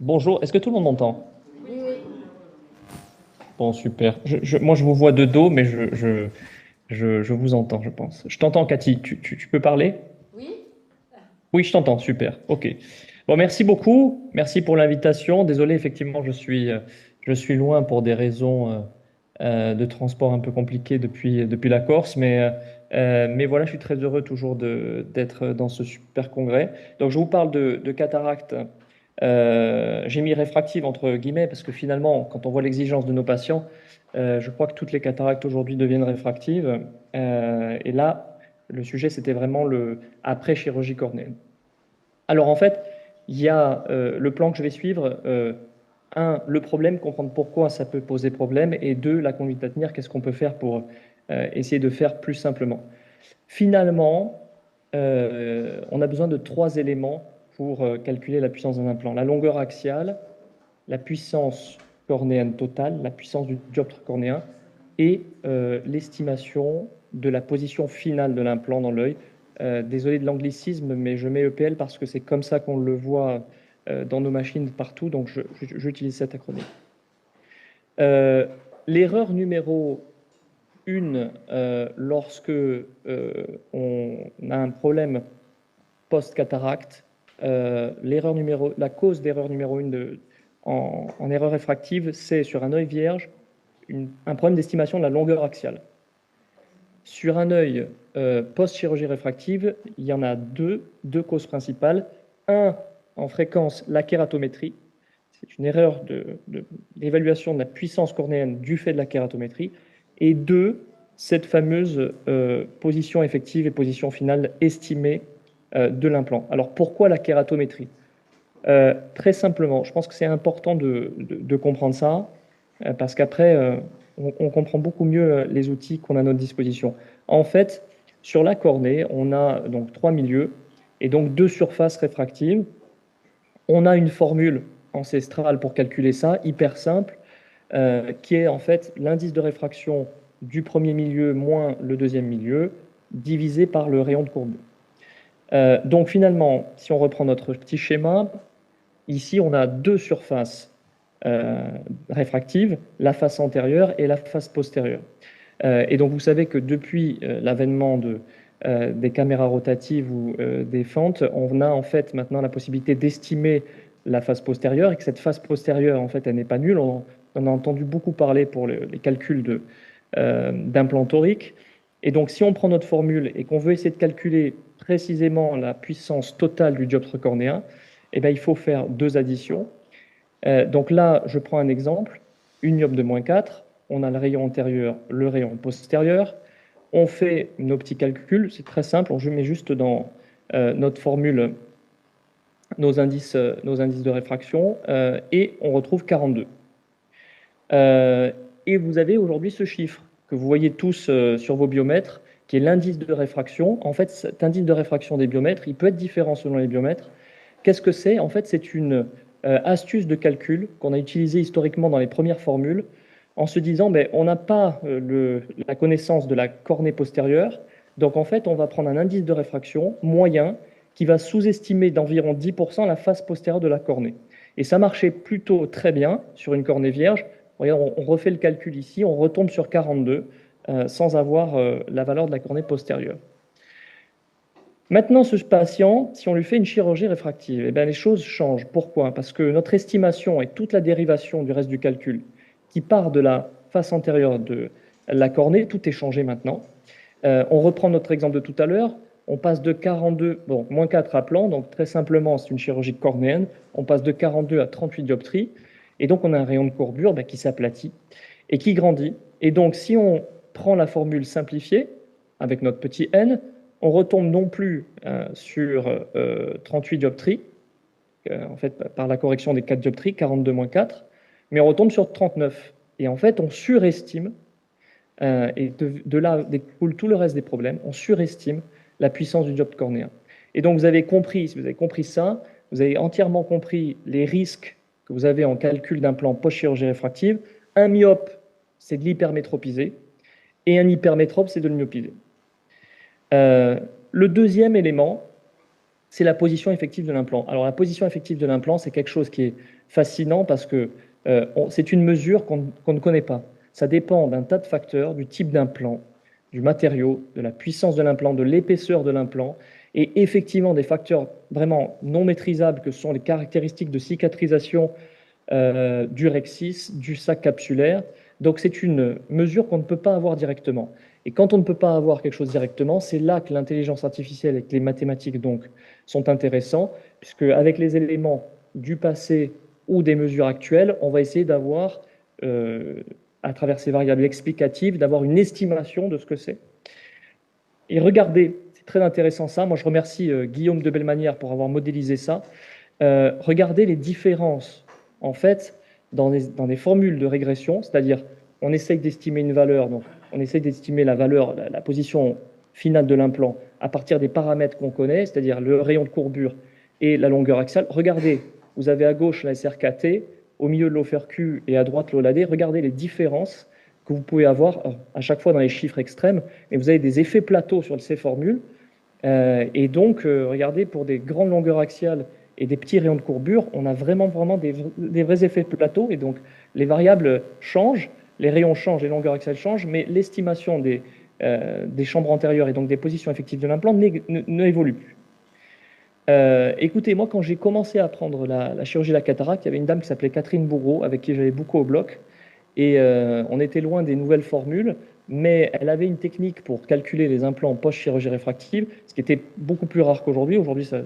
Bonjour, est-ce que tout le monde m'entend? Oui, oui. Bon, super. Moi, je vous vois de dos, mais je vous entends, je pense. Je t'entends, Cathy. Tu peux parler? Oui? Oui, je t'entends, super. OK. Bon, merci beaucoup. Merci pour l'invitation. Désolé, effectivement, je suis loin pour des raisons de transport un peu compliquées depuis la Corse, mais voilà, je suis très heureux toujours d'être dans ce super congrès. Donc, je vous parle de cataracte. J'ai mis réfractive entre guillemets parce que finalement, quand on voit l'exigence de nos patients, je crois que toutes les cataractes aujourd'hui deviennent réfractives. Et là, le sujet, c'était vraiment le après chirurgie cornéenne. Alors en fait, il y a le plan que je vais suivre. Un, le problème, comprendre pourquoi ça peut poser problème, et deux, la conduite à tenir, qu'est-ce qu'on peut faire pour essayer de faire plus simplement. Finalement, on a besoin de trois éléments pour calculer la puissance d'un implant. La longueur axiale, la puissance cornéenne totale, la puissance du dioptre cornéen, et l'estimation de la position finale de l'implant dans l'œil. Désolé de l'anglicisme, mais je mets EPL parce que c'est comme ça qu'on le voit dans nos machines partout, donc j'utilise cet acronyme. Euh, L'erreur numéro une, lorsque on a un problème post-cataracte, la cause d'erreur numéro une en erreur réfractive, c'est sur un œil vierge un problème d'estimation de la longueur axiale. Sur un œil post-chirurgie réfractive, il y en a deux causes principales. Un, en fréquence, la kératométrie. C'est une erreur d'évaluation de la puissance cornéenne du fait de la kératométrie. Et deux, cette fameuse position effective et position finale estimée de l'implant. Alors pourquoi la kératométrie? Très simplement, je pense que c'est important de comprendre ça, parce qu'après, on comprend beaucoup mieux les outils qu'on a à notre disposition. En fait, sur la cornée, on a donc trois milieux et donc deux surfaces réfractives. On a une formule ancestrale pour calculer ça, hyper simple, qui est en fait l'indice de réfraction du premier milieu moins le deuxième milieu, divisé par le rayon de courbure. Donc finalement, si on reprend notre petit schéma, ici on a deux surfaces euh, réfractives, la face antérieure et la face postérieure. Et donc vous savez que depuis l'avènement des caméras rotatives ou des fentes, on a en fait maintenant la possibilité d'estimer la face postérieure et que cette face postérieure, en fait, elle n'est pas nulle. On a entendu beaucoup parler pour les calculs d'implants toriques. Et donc si on prend notre formule et qu'on veut essayer de calculer précisément la puissance totale du dioptre cornéen, eh bien, il faut faire deux additions. Donc là, je prends un exemple, une myope de -4, on a le rayon antérieur, le rayon postérieur, on fait nos petits calculs, c'est très simple, on met juste dans notre formule nos indices de réfraction et on retrouve 42. Et vous avez aujourd'hui ce chiffre que vous voyez tous sur vos biomètres, qui est l'indice de réfraction. En fait, cet indice de réfraction des biomètres, il peut être différent selon les biomètres. Qu'est-ce que c'est? En fait, c'est une astuce de calcul qu'on a utilisée historiquement dans les premières formules, en se disant, ben, on n'a pas la connaissance de la cornée postérieure, donc en fait, on va prendre un indice de réfraction moyen qui va sous-estimer d'environ 10% la face postérieure de la cornée. Et ça marchait plutôt très bien sur une cornée vierge. Regarde, on refait le calcul ici, on retombe sur 42 sans avoir la valeur de la cornée postérieure. Maintenant, ce patient, si on lui fait une chirurgie réfractive, eh bien, les choses changent. Pourquoi? Parce que notre estimation et toute la dérivation du reste du calcul qui part de la face antérieure de la cornée, tout est changé maintenant. On reprend notre exemple de tout à l'heure. On passe de 42, bon, -4 à plan, donc très simplement, c'est une chirurgie cornéenne. On passe de 42 à 38 dioptries. Et donc, on a un rayon de courbure qui s'aplatit et qui grandit. Et donc, si on prend la formule simplifiée avec notre petit n, on retombe non plus sur 38 dioptries, en fait, par la correction des 4 dioptries, 42 moins 4, mais on retombe sur 39. Et en fait, on surestime, et de là découle tout le reste des problèmes, on surestime la puissance du dioptre cornéen. Et donc, vous avez compris, si vous avez compris ça, vous avez entièrement compris les risques que vous avez en calcul d'un plan post-chirurgie réfractive. Un myope, c'est de l'hypermétropiser, et un hypermétrope, c'est de le myopiser. Le deuxième élément, c'est la position effective de l'implant. Alors la position effective de l'implant, c'est quelque chose qui est fascinant parce que c'est une mesure qu'on ne connaît pas. Ça dépend d'un tas de facteurs, du type d'implant, du matériau, de la puissance de l'implant, de l'épaisseur de l'implant, et effectivement des facteurs vraiment non maîtrisables que sont les caractéristiques de cicatrisation du rexis, du sac capsulaire. Donc c'est une mesure qu'on ne peut pas avoir directement. Et quand on ne peut pas avoir quelque chose directement, c'est là que l'intelligence artificielle et que les mathématiques donc sont intéressants, puisque avec les éléments du passé ou des mesures actuelles, on va essayer d'avoir, à travers ces variables explicatives, d'avoir une estimation de ce que c'est. Et regardez, c'est très intéressant ça. Moi, je remercie Guillaume de Bellemanière pour avoir modélisé ça. Regardez les différences, en fait, dans des formules de régression, c'est-à-dire on essaye d'estimer une valeur, donc on essaye d'estimer la valeur, la position finale de l'implant à partir des paramètres qu'on connaît, c'est-à-dire le rayon de courbure et la longueur axiale. Regardez, vous avez à gauche la SRKT, au milieu de l'OFRQ et à droite l'OLAD. Regardez les différences que vous pouvez avoir à chaque fois dans les chiffres extrêmes, mais vous avez des effets plateaux sur ces formules. Et donc, regardez, pour des grandes longueurs axiales et des petits rayons de courbure, on a vraiment des vrais effets plateaux. Et donc, les variables changent, les rayons changent, les longueurs axiales changent, mais l'estimation des chambres antérieures et donc des positions effectives de l'implant n'évolue plus. Écoutez, moi, quand j'ai commencé à apprendre la chirurgie de la cataracte, il y avait une dame qui s'appelait Catherine Bourreau, avec qui j'allais beaucoup au bloc. Et on était loin des nouvelles formules, mais elle avait une technique pour calculer les implants post-chirurgie réfractive, ce qui était beaucoup plus rare qu'aujourd'hui. Aujourd'hui, ça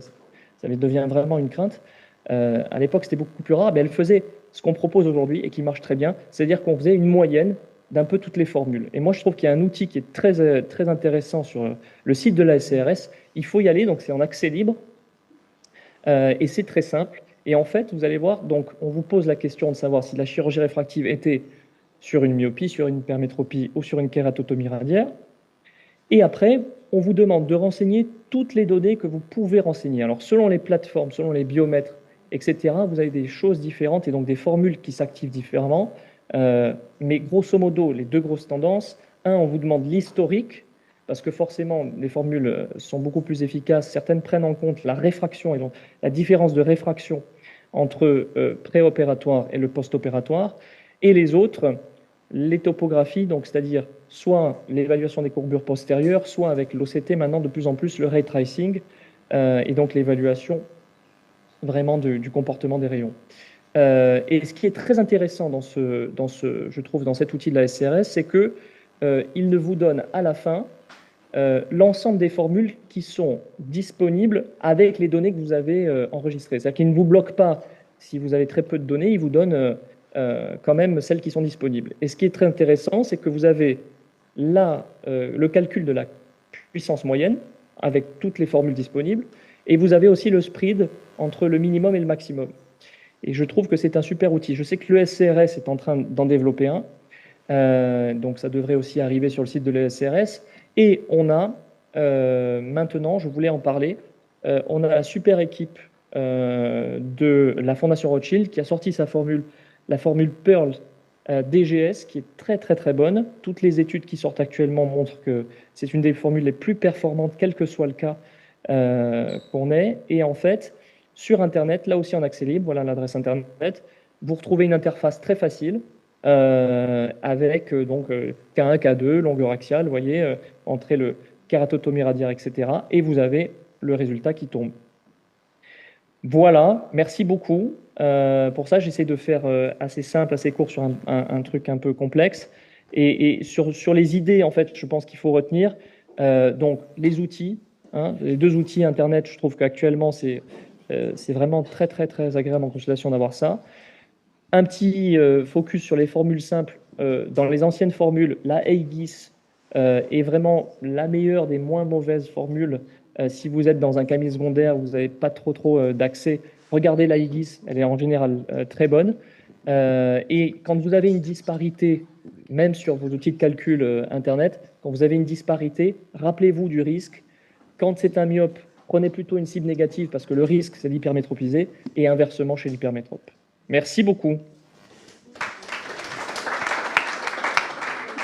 devient vraiment une crainte. À l'époque, c'était beaucoup plus rare, mais elle faisait ce qu'on propose aujourd'hui et qui marche très bien, c'est-à-dire qu'on faisait une moyenne d'un peu toutes les formules. Et moi, je trouve qu'il y a un outil qui est très, très intéressant sur le site de la SCRS. Il faut y aller, donc c'est en accès libre, et c'est très simple. Et en fait, vous allez voir, donc on vous pose la question de savoir si la chirurgie réfractive était sur une myopie, sur une hypermétropie ou sur une kératotomie radiaire. Et après, on vous demande de renseigner toutes les données que vous pouvez renseigner. Alors, selon les plateformes, selon les biomètres, etc., vous avez des choses différentes et donc des formules qui s'activent différemment. Mais grosso modo, les deux grosses tendances, on vous demande l'historique, parce que forcément, les formules sont beaucoup plus efficaces. Certaines prennent en compte la réfraction et donc la différence de réfraction entre préopératoire et le post-opératoire. Et les autres, les topographies, donc c'est-à-dire soit l'évaluation des courbures postérieures, soit avec l'OCT, maintenant de plus en plus le ray tracing, et donc l'évaluation vraiment du comportement des rayons. Et ce qui est très intéressant je trouve, dans cet outil de la SCRS, c'est que il ne vous donne à la fin l'ensemble des formules qui sont disponibles avec les données que vous avez enregistrées. C'est-à-dire qu'il ne vous bloque pas si vous avez très peu de données, il vous donne quand même celles qui sont disponibles. Et ce qui est très intéressant, c'est que vous avez là le calcul de la puissance moyenne avec toutes les formules disponibles, et vous avez aussi le spread entre le minimum et le maximum. Et je trouve que c'est un super outil. Je sais que l'ESCRS est en train d'en développer un, donc ça devrait aussi arriver sur le site de l'ESCRS. Et on a maintenant, je voulais en parler, on a la super équipe de la Fondation Rothschild qui a sorti la formule Pearl DGS, qui est très très très bonne. Toutes les études qui sortent actuellement montrent que c'est une des formules les plus performantes, quel que soit le cas qu'on ait. Et en fait, sur Internet, là aussi en accès libre, voilà l'adresse Internet, vous retrouvez une interface très facile avec donc K1, K2, longueur axiale, vous voyez, entre le kératotomie radiaire, etc. Et vous avez le résultat qui tombe. Voilà, merci beaucoup. Pour ça, j'essaie de faire assez simple, assez court sur un truc un peu complexe. Et sur les idées, en fait, je pense qu'il faut retenir donc les outils, les deux outils Internet. Je trouve qu'actuellement, c'est vraiment très, très, très agréable en consultation d'avoir ça. Un petit focus sur les formules simples. Dans les anciennes formules, la AGIS est vraiment la meilleure des moins mauvaises formules. Si vous êtes dans un cabinet secondaire où vous n'avez pas trop d'accès, regardez la AGIS, elle est en général très bonne. Et quand vous avez une disparité, même sur vos outils de calcul Internet, quand vous avez une disparité, rappelez-vous du risque. Quand c'est un myope, prenez plutôt une cible négative parce que le risque, c'est d'hypermétropiser, et inversement chez l'hypermétrope. Merci beaucoup.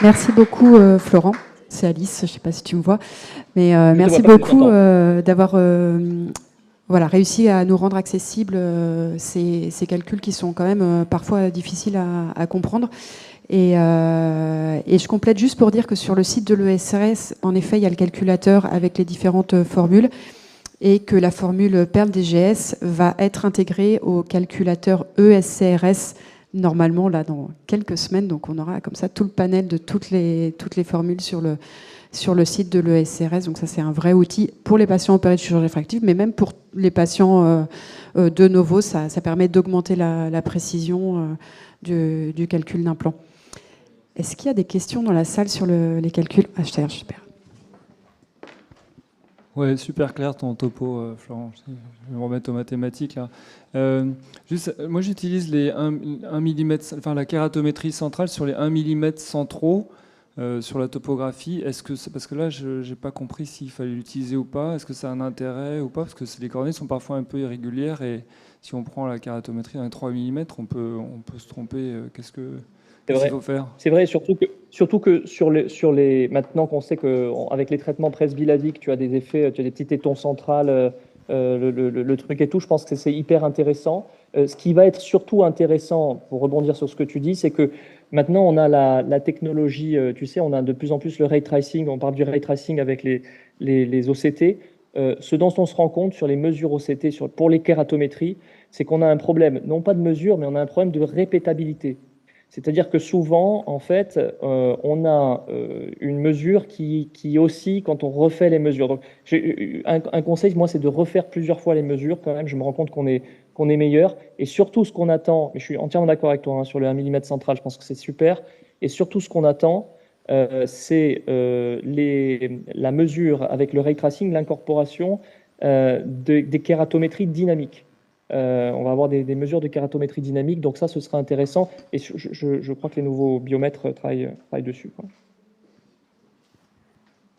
Merci beaucoup, Florent. C'est Alice, je ne sais pas si tu me vois. Mais merci beaucoup d'avoir voilà, réussi à nous rendre accessibles ces calculs qui sont quand même parfois difficiles à comprendre. Et je complète juste pour dire que sur le site de l'ESRS, en effet, il y a le calculateur avec les différentes formules et que la formule Perl DGS va être intégrée au calculateur ESCRS normalement là dans quelques semaines. Donc on aura comme ça tout le panel de toutes les formules sur le site de l'ESRS. Donc ça, c'est un vrai outil pour les patients opérés de chirurgie réfractive, mais même pour les patients de novo, ça permet d'augmenter la précision du calcul d'implant. Est-ce qu'il y a des questions dans la salle sur les calculs HTR? Super. Ouais, super clair ton topo, Florent. Je vais me remettre aux mathématiques là. Moi, j'utilise les 1 mm, enfin la kératométrie centrale sur les 1 mm centraux sur la topographie. Est-ce que parce que là, je n'ai pas compris s'il fallait l'utiliser ou pas. Est-ce que ça a un intérêt ou pas? Parce que les coordonnées sont parfois un peu irrégulières et si on prend la kératométrie dans les 3 mm, on peut se tromper. C'est Qu'est-ce qu'il vrai. faut faire? C'est vrai, surtout que maintenant qu'on sait qu'avec les traitements presbylaviques, tu as des effets, tu as des petits tétons centrales, le truc et tout, je pense que c'est hyper intéressant. Ce qui va être surtout intéressant, pour rebondir sur ce que tu dis, c'est que maintenant on a la technologie, tu sais, on a de plus en plus le ray tracing, on parle du ray tracing avec les OCT. Ce dont on se rend compte sur les mesures OCT, pour les kératométries, c'est qu'on a un problème, non pas de mesure, mais on a un problème de répétabilité. C'est-à-dire que souvent, en fait, on a une mesure qui oscille quand on refait les mesures. Donc, un conseil, moi, c'est de refaire plusieurs fois les mesures quand même. Je me rends compte qu'on est meilleur. Et surtout, ce qu'on attend, mais je suis entièrement d'accord avec toi hein, sur le 1 mm central, je pense que c'est super. Et surtout, ce qu'on attend, c'est la mesure avec le ray tracing, l'incorporation des kératométries dynamiques. On va avoir des mesures de kératométrie dynamique, donc ça, ce sera intéressant. Et je crois que les nouveaux biomètres travaillent dessus, quoi.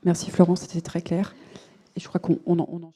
Merci Florence, c'était très clair. Et je crois qu'on en